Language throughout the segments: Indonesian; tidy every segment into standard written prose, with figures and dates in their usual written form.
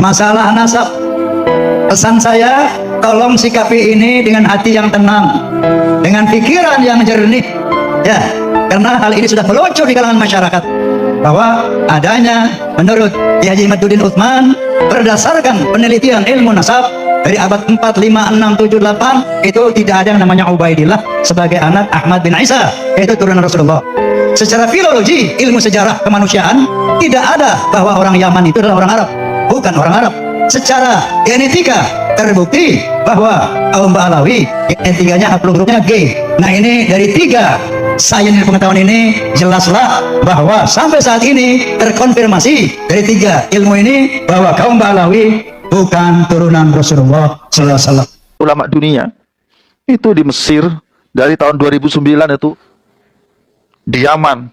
masalah nasab. Pesan saya, tolong sikapi ini dengan hati yang tenang, dengan pikiran yang jernih, ya, karena hal ini sudah meluncur di kalangan masyarakat bahwa adanya menurut Ki Haji Ihmaduddin Utsman berdasarkan penelitian ilmu nasab dari abad 4, 5, 6, 7, 8 itu tidak ada yang namanya Ubaidillah sebagai anak Ahmad bin Isa, yaitu turunan Rasulullah. Secara filologi, ilmu sejarah kemanusiaan, tidak ada bahwa orang Yaman itu adalah orang Arab, bukan orang Arab. Secara genetika terbukti bahwa kaum Ba'alawi genetikanya haplogrupnya G. Nah, ini dari 3 sains pengetahuan ini jelaslah bahwa sampai saat ini terkonfirmasi dari 3 ilmu ini bahwa kaum Ba'alawi bukan turunan Rasulullah SAW. Ulama dunia itu di Mesir dari tahun 2009 itu, di Yaman,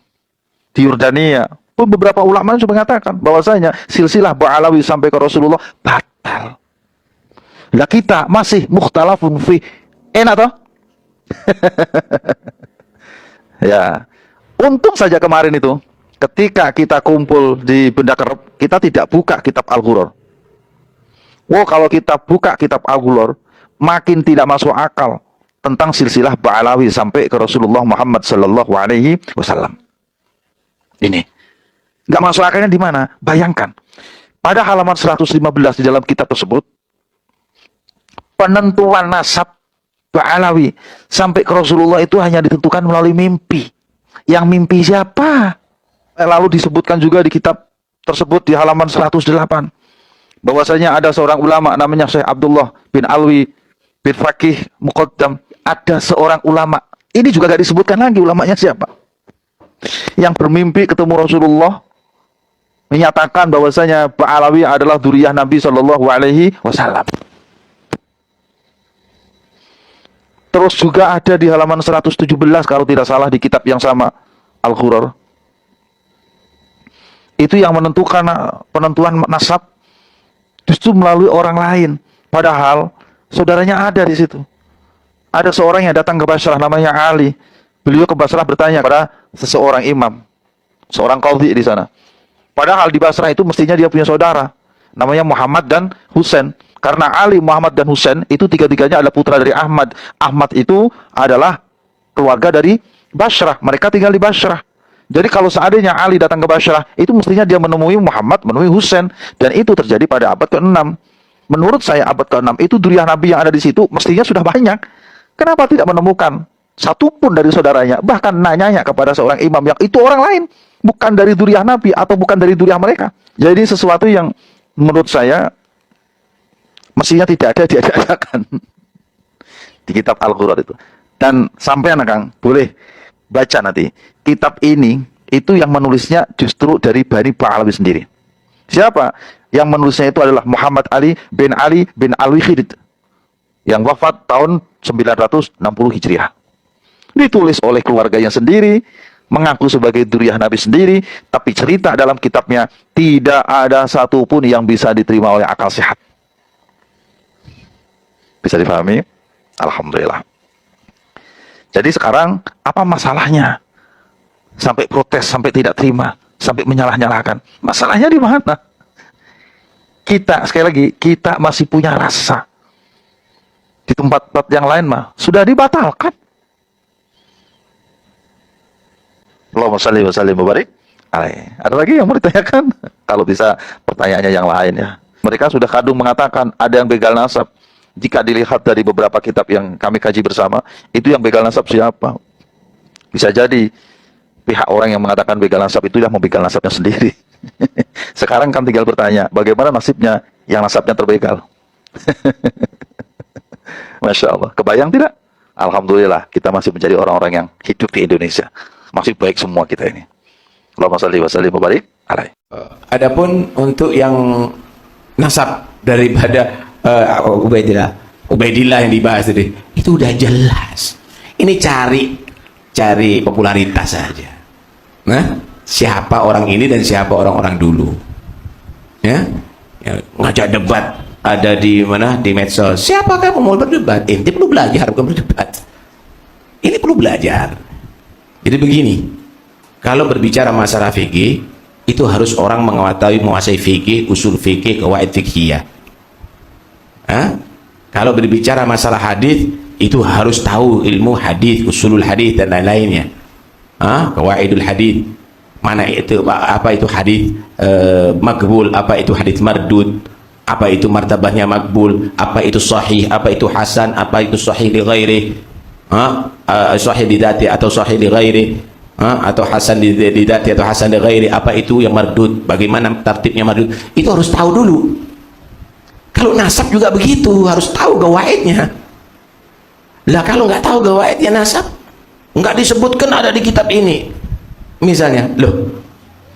di Yordania pun beberapa ulama sudah mengatakan bahwasanya silsilah Ba'alawi sampai ke Rasulullah batal. Lah kita masih mukhtalafun fi. Enak toh? Ya, untung saja kemarin itu ketika kita kumpul di Benda Kerep, kita tidak buka kitab Al-Ghuror. Wow, kalau kita buka kitab Al-Ghuror, makin tidak masuk akal tentang silsilah Ba'alawi sampai ke Rasulullah Muhammad sallallahu alaihi wasallam. Ini nggak masuk akalnya di mana? Bayangkan, pada halaman 115 di dalam kitab tersebut, penentuan nasab Ba'alawi sampai ke Rasulullah itu hanya ditentukan melalui mimpi. Yang mimpi siapa? Lalu disebutkan juga di kitab tersebut di halaman 108 bahwasanya ada seorang ulama namanya Syekh Abdullah bin Alwi bin Faqih Muqaddam. Ada seorang ulama, ini juga gak disebutkan lagi ulamanya siapa, yang bermimpi ketemu Rasulullah, menyatakan bahwasanya Ba'alawi adalah dzurriyyah Nabi Shallallahu Alaihi Wasallam. Terus juga ada di halaman 117 kalau tidak salah di kitab yang sama, Al-Ghuror. Itu yang menentukan penentuan nasab justru melalui orang lain, padahal saudaranya ada di situ. Ada seorang yang datang ke Basrah namanya Ali. Beliau ke Basrah bertanya pada seseorang imam, seorang qadhi di sana. Padahal di Basrah itu mestinya dia punya saudara namanya Muhammad dan Husain. Karena Ali, Muhammad dan Husain itu tiga-tiganya adalah putra dari Ahmad. Ahmad itu adalah keluarga dari Basrah. Mereka tinggal di Basrah. Jadi kalau seandainya Ali datang ke Basrah, itu mestinya dia menemui Muhammad, menemui Husain. Dan itu terjadi pada abad ke-6. Menurut saya abad ke-6 itu dzurriyyah Nabi yang ada di situ mestinya sudah banyak. Kenapa tidak menemukan satupun dari saudaranya? Bahkan nanyanya kepada seorang imam yang itu orang lain, bukan dari dzurriyyah Nabi atau bukan dari dzurriyyah mereka. Jadi sesuatu yang menurut saya mestinya tidak ada diadakan di kitab Al-Ghuror itu. Dan sampean Kang, boleh baca nanti. Kitab ini itu yang menulisnya justru dari Bani Ba'alawi sendiri. Siapa? Yang menulisnya itu adalah Muhammad Ali bin Al-Wikhid yang wafat tahun 960 Hijriah. Ditulis oleh keluarganya sendiri, mengaku sebagai dzurriyyah Nabi sendiri, tapi cerita dalam kitabnya tidak ada satupun yang bisa diterima oleh akal sehat. Bisa difahami? Alhamdulillah. Jadi sekarang apa masalahnya? Sampai protes, sampai tidak terima, sampai menyalah-nyalahkan. Masalahnya di mana? Kita, sekali lagi, kita masih punya rasa. Di tempat-tempat yang lain mah sudah dibatalkan. Allahumma shalli wa sallim wa barik alaihi. Ada lagi yang mau ditanyakan? Kalau bisa pertanyaannya yang lain ya. Mereka sudah kadung mengatakan ada yang begal nasab. Jika dilihat dari beberapa kitab yang kami kaji bersama, itu yang begal nasab siapa? Bisa jadi pihak orang yang mengatakan begal nasab itu yang membegal nasabnya sendiri. Sekarang kan tinggal bertanya, bagaimana nasibnya yang nasabnya terbegal? Masya Allah, kebayang tidak? Alhamdulillah, kita masih menjadi orang-orang yang hidup di Indonesia. Masih baik semua kita ini. Allahumma shalli wa sallim wa barik alaihi. Adapun untuk yang nasab daripada Ubaidillah yang dibahas tadi, itu udah jelas. Ini cari popularitas saja. Nah, siapa orang ini dan siapa orang-orang dulu. Ya, ngajak debat ada di mana, di medsos. Siapa kamu mau berdebat? Inti perlu belajar bukan berdebat. Ini perlu belajar. Jadi begini, kalau berbicara masalah fikih, itu harus orang menguasai fikih, usul fikih, qawaid fiqhiyah. Kalau berbicara masalah hadis, itu harus tahu ilmu hadis, usulul hadis dan lain-lainnya. Qawaidul hadis, mana itu, apa itu hadis makbul, apa itu hadis mardud, apa itu martabahnya makbul, apa itu sahih, apa itu hasan, apa itu sahih li ghairi, sahih di dzati atau sahih li ghairi, atau hasan di dzati atau hasan li ghairi, apa itu yang mardud, bagaimana tertibnya mardud, itu harus tahu dulu. Kalau nasab juga begitu, harus tahu gawaidnya. Lah kalau nggak tahu gawaidnya nasab, nggak disebutkan ada di kitab ini, misalnya, loh,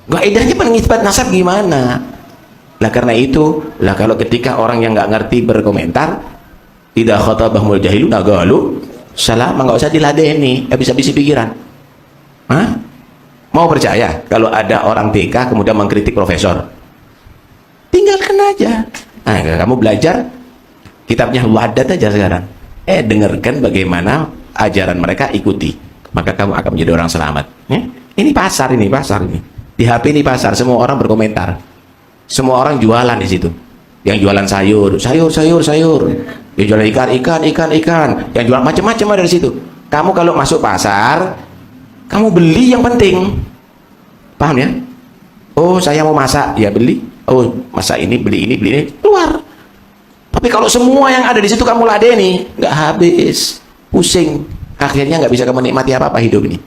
gaidahnya pengisbat nasab gimana? Lah karena itu, lah kalau ketika orang yang nggak ngerti berkomentar, tidak khatabahumul jahiluna qalu salama, nggak usah diladeni, habis-habis pikiran. Mau percaya kalau ada orang TK kemudian mengkritik profesor? Tinggalkan aja. Kamu belajar kitabnya Wadat aja sekarang. Dengarkan bagaimana ajaran mereka, ikuti. Maka kamu akan menjadi orang selamat. Ini pasar ini. Di HP ini pasar, semua orang berkomentar. Semua orang jualan di situ. Yang jualan sayur. Yang jualan ikan. Yang jualan macam-macam ada di situ. Kamu kalau masuk pasar, kamu beli yang penting. Paham ya? Oh, saya mau masak, ya beli. Oh, masak ini, beli ini, keluar. Tapi kalau semua yang ada di situ kamu ladeni, nggak habis, pusing. Akhirnya nggak bisa kamu nikmati apa-apa hidup ini.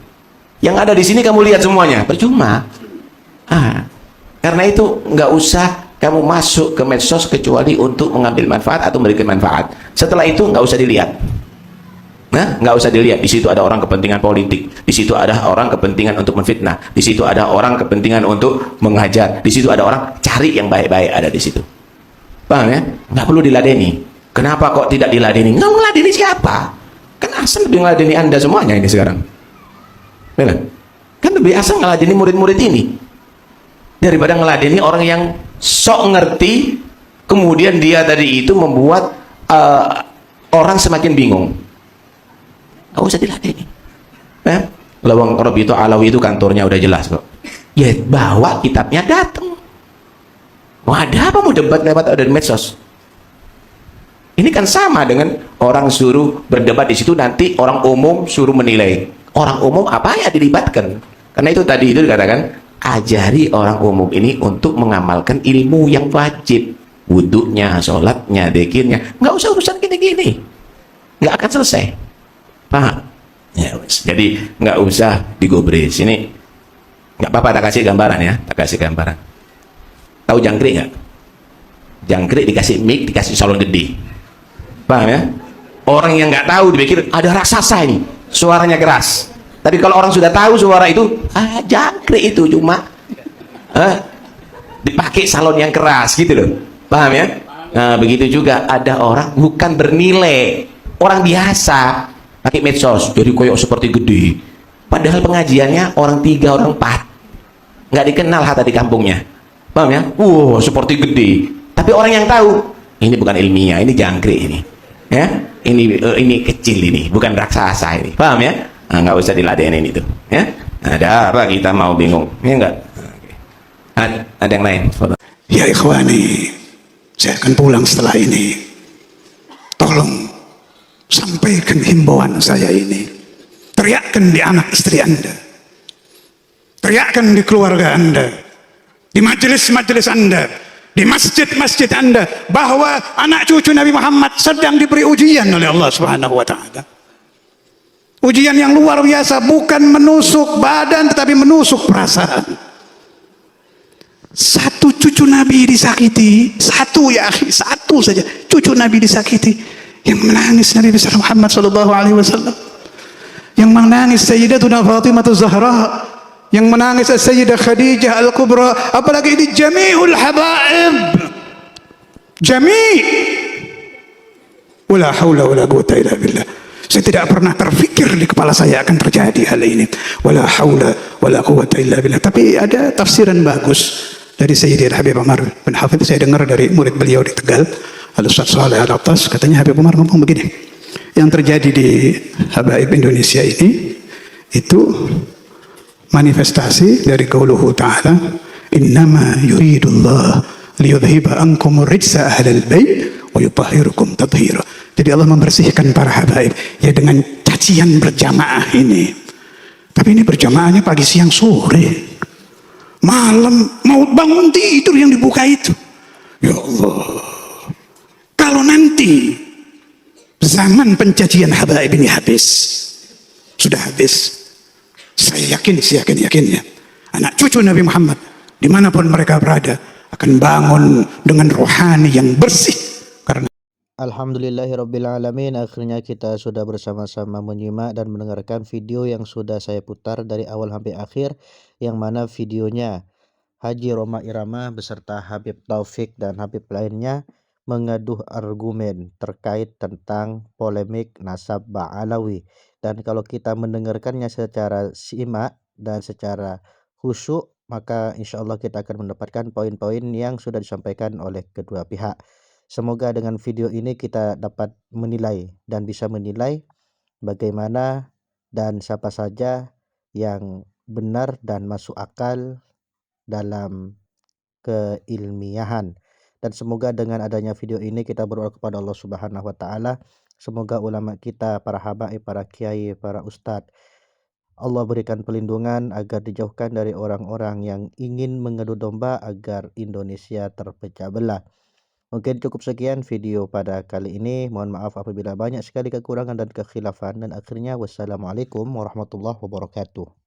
Yang ada di sini kamu lihat semuanya, percuma. Karena itu nggak usah kamu masuk ke medsos kecuali untuk mengambil manfaat atau memberikan manfaat. Setelah itu nggak usah dilihat. Nggak usah dilihat. Di situ ada orang kepentingan politik, di situ ada orang kepentingan untuk menfitnah, di situ ada orang kepentingan untuk mengajar, di situ ada orang cari yang baik-baik ada di situ. Paham ya? Nggak perlu diladeni. Kenapa kok tidak diladeni? Nggak meladeni siapa? Kan asal lebih meladeni Anda semuanya ini sekarang. Benar? Kan lebih asal ngeladeni murid-murid ini daripada ngeladeni orang yang sok ngerti, kemudian dia tadi itu membuat orang semakin bingung. Nggak usah diladeni. Lawang Robito Alawi itu kantornya udah jelas kok. Ya bawa kitabnya, datang. Mau ada apa, mau debat lewat ada di medsos? Ini kan sama dengan orang suruh berdebat di situ, nanti orang umum suruh menilai. Orang umum apa ya dilibatkan? Karena itu tadi itu dikatakan, ajari orang umum ini untuk mengamalkan ilmu yang wajib. Wudhunya, sholatnya, dzikirnya. Nggak usah urusan gini-gini. Nggak akan selesai. Paham? Ya, jadi nggak usah digobres. Ini nggak apa-apa, tak kasih gambaran ya, tak kasih gambaran. Tahu jangkrik nggak? Jangkrik dikasih mic, dikasih salon gede. Paham ya? Orang yang nggak tahu dipikir ada raksasa ini, suaranya keras. Tapi kalau orang sudah tahu suara itu, jangkrik itu cuma dipakai salon yang keras gitu loh. Paham ya? Nah begitu juga ada orang bukan bernilai, orang biasa pakai medsos jadi koyok seperti gede, padahal pengajiannya orang 3, orang 4, nggak dikenal hatta di kampungnya. Paham ya? Seperti gede, tapi orang yang tahu ini bukan ilmiah, ini jangkrik ini ya, ini kecil, ini bukan raksasa ini. Paham ya? Nggak usah diladenin itu ya. Ada apa kita mau bingung ya? Enggak. Ada yang lain? Ya ikhwani, saya akan pulang setelah ini. Tolong sampaikan himbauan saya ini. Teriakkan di anak istri Anda, teriakkan di keluarga Anda, di majelis-majelis Anda, di masjid-masjid Anda, bahwa anak cucu Nabi Muhammad sedang diberi ujian oleh Allah Subhanahu wa Ta'ala. Ujian yang luar biasa, bukan menusuk badan tetapi menusuk perasaan. Satu cucu Nabi disakiti, satu ya akhi, satu saja cucu Nabi disakiti. Yang menangis Nabi besar Muhammad sallallahu alaihi wasallam, yang menangis Sayyidatuna Fatimah Zahra, yang menangis Sayyidah Khadijah Al-Kubra, apalagi ini jami'ul habaib, jami'. Wala haula wala quwwata illa billah. Saya tidak pernah terfikir di kepala saya akan terjadi hal ini. Wala haula wala quwwata illa billah. Tapi ada tafsiran bagus dari Sayyidina Habib Umar bin Hafidh. Saya dengar dari murid beliau di Tegal, Al-Ustaz Saleh Al-Atas. Katanya Habib Umar ngomong begini, yang terjadi di Habaib Indonesia ini itu manifestasi dari qauluhu ta'ala, Innama yuridullah liyudhiba ankum rijsa ahlal bait wa yutahhirukum tathhira. Jadi Allah membersihkan para habaib ya dengan cacian berjamaah ini. Tapi ini berjamaahnya pagi, siang, sore. Malam mau bangun tidur yang dibuka itu. Ya Allah. Kalau nanti zaman pencacian habaib ini habis, sudah habis, saya yakinnya anak cucu Nabi Muhammad dimanapun mereka berada akan bangun dengan rohani yang bersih. Karena Alhamdulillahirrabbilalamin, akhirnya kita sudah bersama-sama menyimak dan mendengarkan video yang sudah saya putar dari awal sampai akhir, yang mana videonya Haji Roma Irama beserta Habib Taufik dan Habib lainnya mengaduh argumen terkait tentang polemik nasab Ba'alawi. Dan kalau kita mendengarkannya secara simak dan secara khusyuk, maka insya Allah kita akan mendapatkan poin-poin yang sudah disampaikan oleh kedua pihak. Semoga dengan video ini kita dapat menilai dan bisa menilai bagaimana dan siapa saja yang benar dan masuk akal dalam keilmiahan. Dan semoga dengan adanya video ini kita berdoa kepada Allah Subhanahu wa taala, semoga ulama kita, para habaib, para kiai, para ustadz, Allah berikan pelindungan agar dijauhkan dari orang-orang yang ingin mengadu domba agar Indonesia terpecah belah. Mungkin cukup sekian video pada kali ini. Mohon maaf apabila banyak sekali kekurangan dan kekhilafan. Dan akhirnya wassalamualaikum warahmatullahi wabarakatuh.